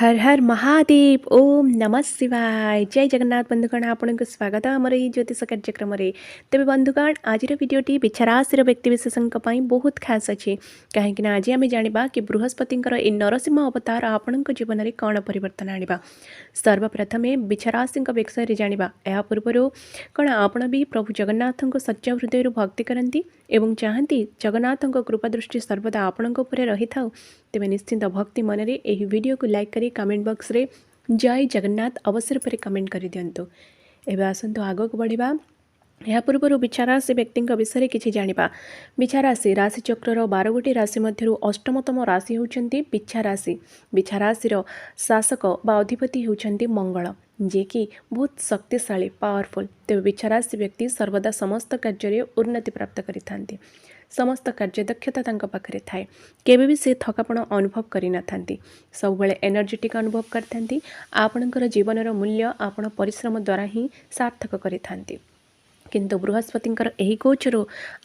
हर हर महादेव ओम नमः शिवाय जय जगन्नाथ बंधुगण आपण को स्वागत आमर ये ज्योतिष कार्यक्रम तेज बंधुगण आज भिडटी बिछाराशि व्यक्तिशेषों बहुत खास अच्छे कहीं आज आम जाना कि बृहस्पति ए नरसिंह अवतार आपण जीवन में कौन परिवर्तन आने सर्वप्रथम बिछाराशि विषय जाना या पूर्व कौन आपण भी प्रभु जगन्नाथ को सच्चा हृदय भक्ति करती एवं चाहती जगन्नाथ कृपा दृष्टि सर्वदा आपण रही था तेज निश्चिंत भक्ति मन में यह वीडियो को लाइक करी कमेंट बॉक्स रे जय जगन्नाथ अवसर पर कमेंट कर दिंतु एवं आसतु आग को बढ़ा या पूर्व बिछाराशि व्यक्ति विषय किसी जाना बिछाराशि राशिचक्र 12 गोटी राशि मध्य अष्टमतम राशि होती बिछाराशि बिछाराशि शासक बा अधिपति होती मंगल जे कि बहुत शक्तिशाली पावरफुल तेज बिछाराशि व्यक्ति सर्वदा समस्त कार्य उन्नति प्राप्त करि समस्त कार्यदक्षता पाखे थाए केबे भी से थकापण अनुभव करना सब एनर्जेटिक अनुभव करते आपणकर जीवन मूल्य आपण परिश्रम द्वारा ही सार्थक करि किंतु बृहस्पतिंकर एही गोचर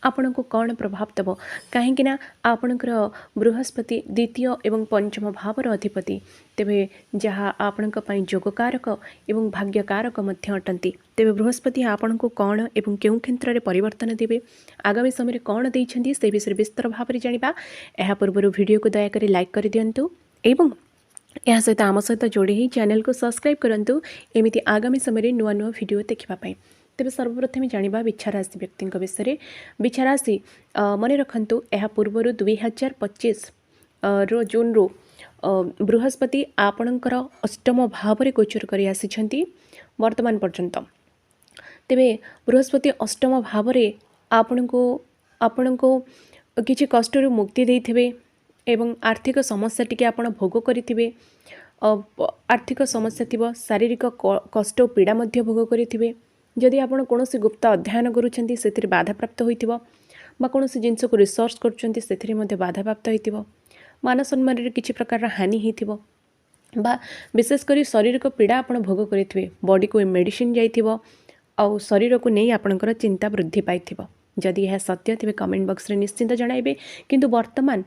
आपण को कौन प्रभाव देव कहीं आपणकर बृहस्पति द्वितीय एवं पंचम भावर अधिपति तेबे जहाँ आपण जोगकारक एवं भाग्यकारक अटंती तेबे बृहस्पति आपण को कौन एवं केउं क्षेत्र में परिवर्तन देवे आगामी समय कौन देइछंती से विषय विस्तार भाव में जाना यह पूर्व वीडियो को दयाकोरी लाइक कर दिंतु एवं यह सहित आम सहित जोड़ी ही चैनल को सब्सक्राइब करंतु एमिति आगामी समय नुआ नुआ वीडियो देखापी तेज सर्वप्रथम जाना बिछाराशि व्यक्ति विषय बिछाराशि मन रखु यह पूर्व 2025 जून रू बृहस्पति आपणकर अष्टम भाव में गोचर कर आसी वर्तमान पर्यंत तेबे बृहस्पति अष्टम भाव में आपण को किसी कष्ट मुक्ति देते एवं आर्थिक समस्या टी आप भोग करेंगे आर्थिक समस्या थी शारीरिक कष्ट पीड़ा भोग करेंगे जदि आप कौन गुप्त अध्ययन करुँच से बाधा प्राप्त होगा कौन जिनस को रिसर्च कर बाधा प्राप्त हो मान सम्मान किसी प्रकार हानि हो विशेषकर शरीर पीड़ा आप भोग करेंगे बॉडी को मेडिसिन जाइए आउ शरीर को नहीं आपणकर चिंता वृद्धि पाई जदि यह सत्य थे कमेंट बॉक्स रे निश्चिंत जणाइबे किंतु वर्तमान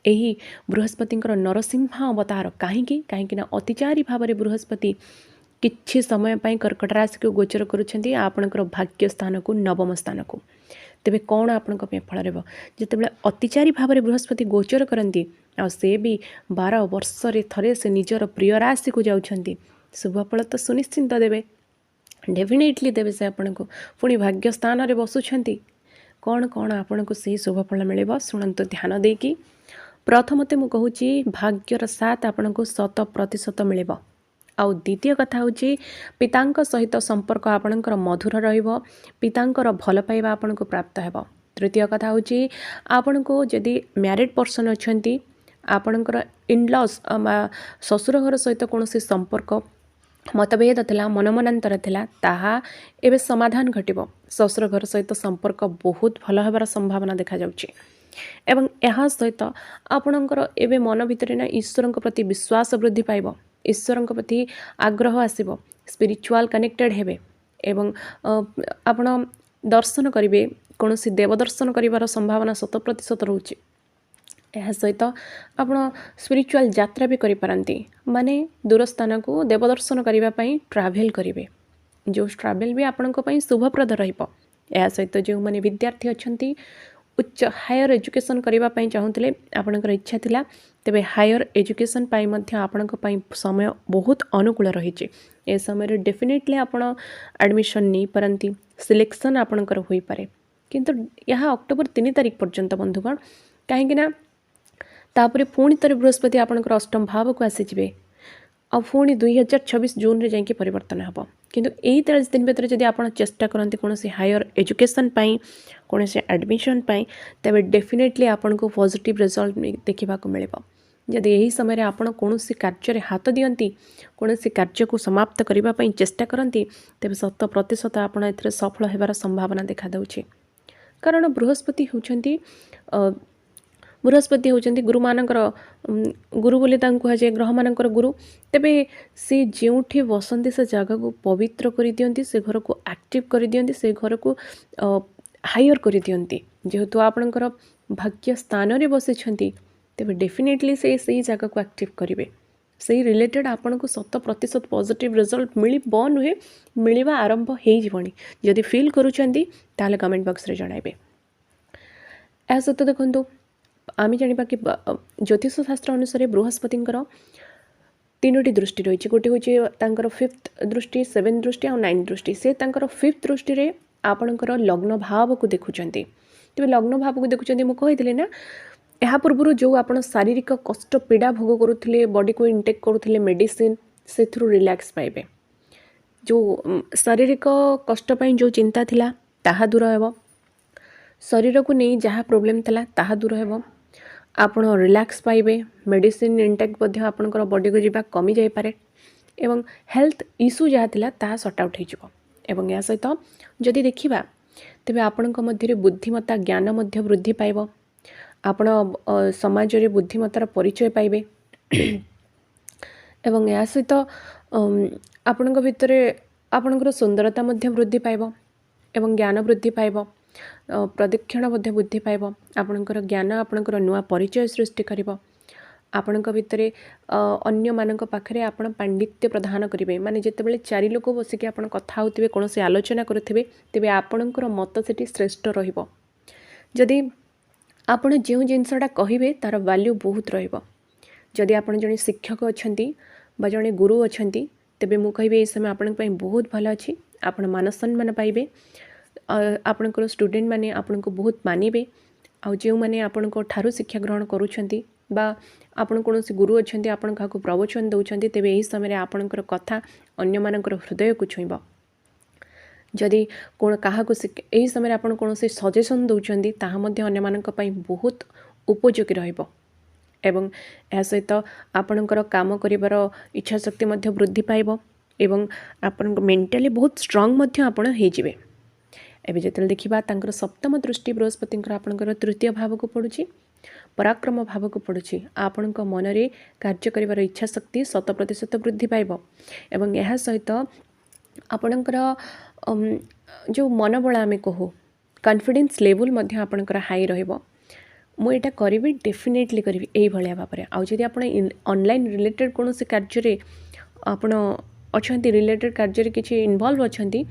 यही बृहस्पति नरसिंह अवतार कहीं अतिचारी भाव में बृहस्पति किछि समय पाई कर्कट राशि को गोचर करुछंती आपणकर भाग्य स्थान को नवम स्थान को तेबे कौन आपण फल रहा जितेबाला अतिचारी भाव में बृहस्पति गोचर करती आ से भी 12 वर्ष थे से निजर प्रिय राशि को जाउछंती शुभ फल तो सुनिश्चिंत देवे डेफिनेटली देवे से आपण को पुणी भाग्य स्थान रे बसुछंती कौन कौन आपण को सही शुभ फल मिले शुणु ध्यान देकी प्रथमते मु कहूची भाग्यर साथ आपण को 100% मिले आउ द्वितीय कथा हूँ पितांक सहित संपर्क आपणकर मधुर रहिबो पितांकर भल पाइबा आपन को प्राप्त हेबो तृतीय कथा हूँ आपन को जदि मैरिड पर्सन अच्छी आपणकर इनलॉस ससुर घर सहित कौन संपर्क मतभेद थिला मनमनांतर थिला ताहा एबे समाधान घटिबो ससुर घर सहित संपर्क बहुत भल हेबार संभावना देखा जाउची एवं यह सहित आपणकर एबे मन भितर ना ईश्वर प्रति विश्वास वृद्धि पाइबो ईश्वर प्रति आग्रह आसब स्पिरिचुआल कनेक्टेड हेबे एवं आपण दर्शन करेंगे कौन देव दर्शन कर संभावना 100% रोचे यह सहित आप स्पिरिचुआल यात्रा भी करें माने दूर स्थान को देव दर्शन करने ट्राभेल करेंगे जो ट्राभेल भी आपण शुभप्रद रहा सहित जो मैंने विद्यार्थी अच्छा उच्च हायर एजुकेशन करने चाहूँगे आपणकर इच्छा थिला तेबे हायर एजुकेशन पाई मध्य आपणक पाई समय बहुत अनुकूल रही ए समय डेफिनेटली आपण एडमिशन नहीं पारती सिलेक्शन आपणकर होई पारे किंतु यह अक्टोबर 3 तारिख पर्यंत बंधुगण कहीं तापरे पुणी तर बृहस्पति आपणकर अष्टम भाव को आसीजे आ पुणी 2026 जून रे जाइए परिवर्तन हम किंतु यही 13 दिन भीतर जब आप चेष्टा करते कौन हायर एजुकेशन पाई कौन एडमिशन पाई तेबे डेफिनेटली आपन को पॉजिटिव रिजल्ट देखा मिले जदि यही समय आपड़ कौन कार्य हाथ दियंती कौन कार्य को समाप्त करने चेष्टा करती तेबे 100% आपड़ ए सफल होबार संभावना देखा दूची कारण बृहस्पति होती बृहस्पति होती गुरु मानकर गुरु बोली कहुए ग्रह मानकर गुरु तेबे से जोठी बसंती से जगह को पवित्र कर दियंती से घर को एक्टिव कर दियंती से घर को हायर कर दियंती जेहेतु आपणकर भाग्य स्थान रे बसिछंती तेबे डेफिनेटली से जगह को एक्टिव करेंगे से रिलेटेड आपन को 100% पॉजिटिव रिजल्ट मिलिबो नुहे मिलिबा आरंभ हो जीवनी जदि फील करूछंती ताले कमेंट बॉक्स रे जणाइबे। ए सहित देखंतु आम जाना कि ज्योतिष शास्त्र अनुसार बृहस्पतिंकर 3टी दृष्टि रही गोटे हूँ 5th दृष्टि 7th दृष्टि और 9th दृष्टि से 5th दृष्टि रे आपणकर लग्न भाव को देखुं तेज लग्न भाव को देखुं मुझे ना या पूर्व जो आप शारीरिक कष्ट पीड़ा भोग करुले बॉडी को इनटेक करुले मेडिसिन से रिलैक्स पाइबे जो शारीरिक कष्ट जो चिंता थिला ताहा दूर हेब शरीर को नहीं जहाँ प्रोब्लेम थिला ताहा दूर हेब आपण रिलैक्स पाइबे मेडिसिन इनटेक आपणकर बॉडी को जीवा कमी जाई पारे एवं हेल्थ इश्यू जहाँ थिला ताहा सॉर्ट आउट हो एवं या सहित जदि देखिबा तेबे आपणक मध्य बुद्धिमत्ता ज्ञान मध्य वृद्धि पाइब आपण समाज रे बुद्धिमत्तार परिचय पाइबे एवं या सहित आपणक भितर आपणकर सुंदरता मध्य वृद्धि पाइब एवं ज्ञान वृद्धि पाइब प्रदक्षिण मध्य वृद्धि पाइब आपणकर ज्ञान आपणकर नुआ परिचय सृष्टि करिब आपणक भितर अन्य मानक पाखरे आपण पांडित्य प्रदान करेंगे माने जितेबाला 4 लोक बसिक आपण कथा होतिबे कोनोसी आलोचना करुथिबे तेबे आपणकर मत सेठी श्रेष्ठ रहिबो जदि आपण जो जिनसटा कहिबे तार वैल्यू बहुत रहिबो जदि आपण जने शिक्षक अछंती बा जने गुरु अछंती तेबे मु कहिबे ए समय आपण पई बहुत भलो अछि आपण मान सम्मान पाइबे आपणकर स्टूडेंट माने आपण को बहुत मानिबे आ जो माने आपण को ठारू शिक्षा ग्रहण करूछंती बा आपण कोनोसी गुरु अछंती आपण काको प्रवचन दउछंती तेबे एही समय रे आपणकर कथा अन्य मानकर हृदय को छुइबो जदि कोन काहाको एही समय रे आपण कोनोसी सजेशन दउछंती ताहा मध्ये अन्य मानक पई बहुत उपयोगी रहइबो एवं या सहित आपणकर काम करिवार इच्छा शक्ति मध्ये वृद्धि पाइबो एवं आपण मेंटली बहुत स्ट्रांग मध्ये आपण हे जिवे एबे जेतल देखिबा तांकर सप्तम दृष्टि बृहस्पतिंकर आपणकर तृतीय भाव को पडुची पराक्रम भाव को पड़ुछि आपण मन रे कार्य करिवार इच्छा शक्ति 100% वृद्धि पाइब एवं यह सहित आपणकर जो मनोबल आमे कहू कॉन्फिडेंस लेवल मध्य आपणकर हाई रहइब मु एटा करिवि डेफिनेटली करिवि एई भलिया भाबरे आ जदि आपण ऑनलाइन रिलेटेड कोनोसी कार्य रे आपण अछंती रिलेटेड कार्य रे किछि इन्वॉल्व अछंती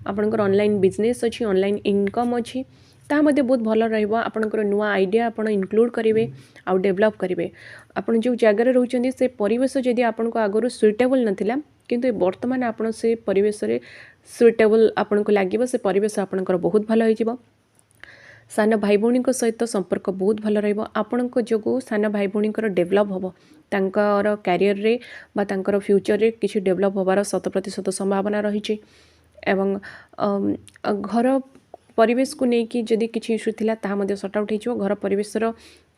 आपणकर ऑनलाइन बिजनेस अछि ऑनलाइन इनकम अछि ता मध्ये बहुत भल रहिबो आपणकर नुआ आइडिया आपण इंक्लूड करिवे आ डेवलप करिवे आपण जो जगह रहउचंदी से परिवेश जदि आपण को आगरु सुइटेबल नथिला किंतु वर्तमान आपण से परिवेश रे सुइटेबल आपण को लागिबो से परिवेश आपणकर बहुत भल होइजिबो सान भाई भौणी सहित संपर्क बहुत भल रहिबो आपण को जोगु सान भाई भौणी डेवलप होबो तांकर कैरियर रे बा तांकर फ्यूचर रे किछि डेवलप होबार 100% संभावना रहिछि एवं घर परिवेश को लेकिन जदि किसी इश्यू थिला ताहा मध्ये सॉर्ट आउट हो घर परिवेशर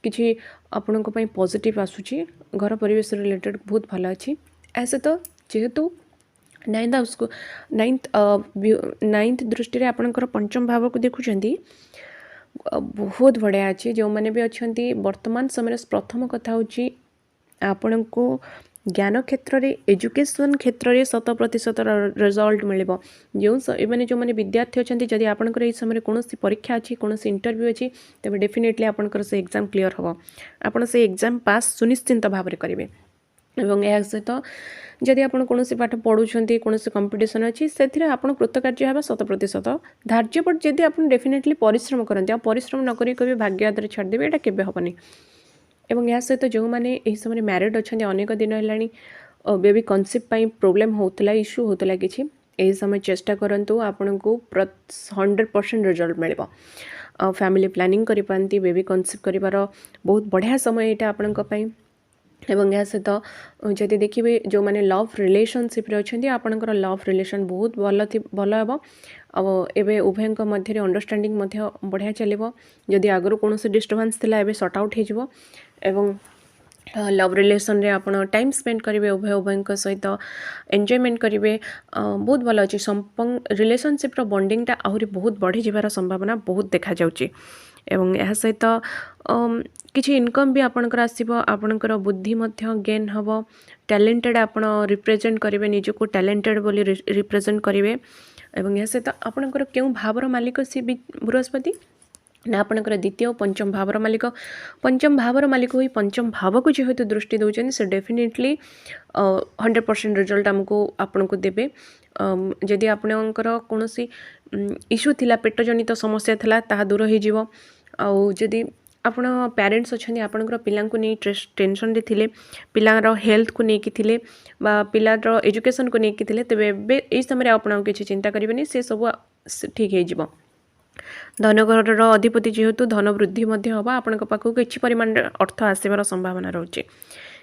किसी आपण को पॉजिटिव आसुची घर परिवेश रिलेटेड बहुत भल अच्छी ऐसे तो जेहेतु 9th दृष्टि आपणकर पंचम भाव को देखुंट बहुत बढ़िया अच्छी जो मैंने भी अच्छा वर्तमान समय प्रथम कथा हूँ आपण को ज्ञान क्षेत्र रे एजुकेशन क्षेत्र रे 100% रिजल्ट मिलिबो जो माने जो माने विद्यार्थी अछंती जदि आपनकर एई समय कोनोसी परीक्षा अछि कोनोसी इंटरव्यू अछि तबे डेफिनेटली आपनकर से एग्जाम क्लियर हबो आपण से एग्जाम पास सुनिश्चित भाव रे करिवे एवं या सहित जदि आपण कोनोसी पाठ पढुछंती कोनोसी कंपटीशन अछि सेथिरे आपण कृतकार्य हेबा 100% धार्य पर जदि आपण डेफिनेटली परिश्रम करंती आ परिश्रम न करी कभी भाग्य आदर छाड़ देबे एटा केबे हबनी एवं या सहित जो मैंने यही समय मैरिड अच्छा अनेक दिन है बेबी कनसेप्ट प्रोब्लेम होता इश्यू होता किसी यही समय चेष्टा करूँ आपन को 100% रिजल्ट मिल फैमिली प्लानिंग करि पारंती बेबी कनसेप्ट करिवार बहुत बढ़िया समय यहाँ आपण एवं या सहित जदि देखिए जो मैंने लव रिलेशनशिप अच्छा आपंकर लव रिलेशन बहुत भल हे एवं उभय मध्य अंडरस्टैंडिंग बढ़िया चलो जदि आगु कौन डिस्टर्बेंस थिला एबे सॉर्ट आउट हो एवं लव रिलेशन रे आपण टाइम स्पेंड करेंगे उभय सहित एंजॉयमेंट करेंगे बहुत भल अच्छी रिलेशनशिप बॉन्डिंगटा आहरी बहुत बढ़ी जबार संभावना बहुत देखा जाउची एवं यह सहित किसी इनकम भी आपणकर आसीबो आपणकर बुद्धि मध्य गेन हबो टैलेंटेड आपण रिप्रेजेंट करेंगे निजको टैलेंटेड बोली रिप्रेजेंट करेंगे एवं यह सहित आपणकर केउ भावर मालिक सी बृहस्पति ना आपणकर द्वितीय और पंचम भावर मालिक हुई पंचम भाव को जेहेतु दृष्टि दौरान से डेफिनेटली 100% रिजल्ट आमको आपण को देवे जदि आपणकर कौन इश्यू थिला पेट जनित समस्या थिला ताहा दूर हो जीवो आउ जदि आपण पेरेंट्स अच्छा आपणकर पिला नहीं टेंशन रे थिले पिलार हेल्थ को लेकिन थिले बा पिलार एजुकेशन को लेकिन थिले तेबे एई समय आपण किसी चिंता करिवेनी से सब ठीक हो जीवो धनघर अधिपति जेहेतु धन वृद्धि हम आपण पाखक किसी परिमाण अर्थ आसबार संभावना रोचे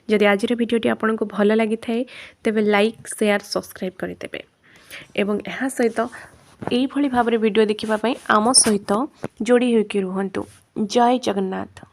जदि आज भिडियोटी आपन को भल लगी थाए तेबे लाइक शेयर सब्सक्राइब करदेवे एवं यह सहित यही भाव वीडियो देखिए आम सहित जोड़ी होकर रुहतु। जय जगन्नाथ।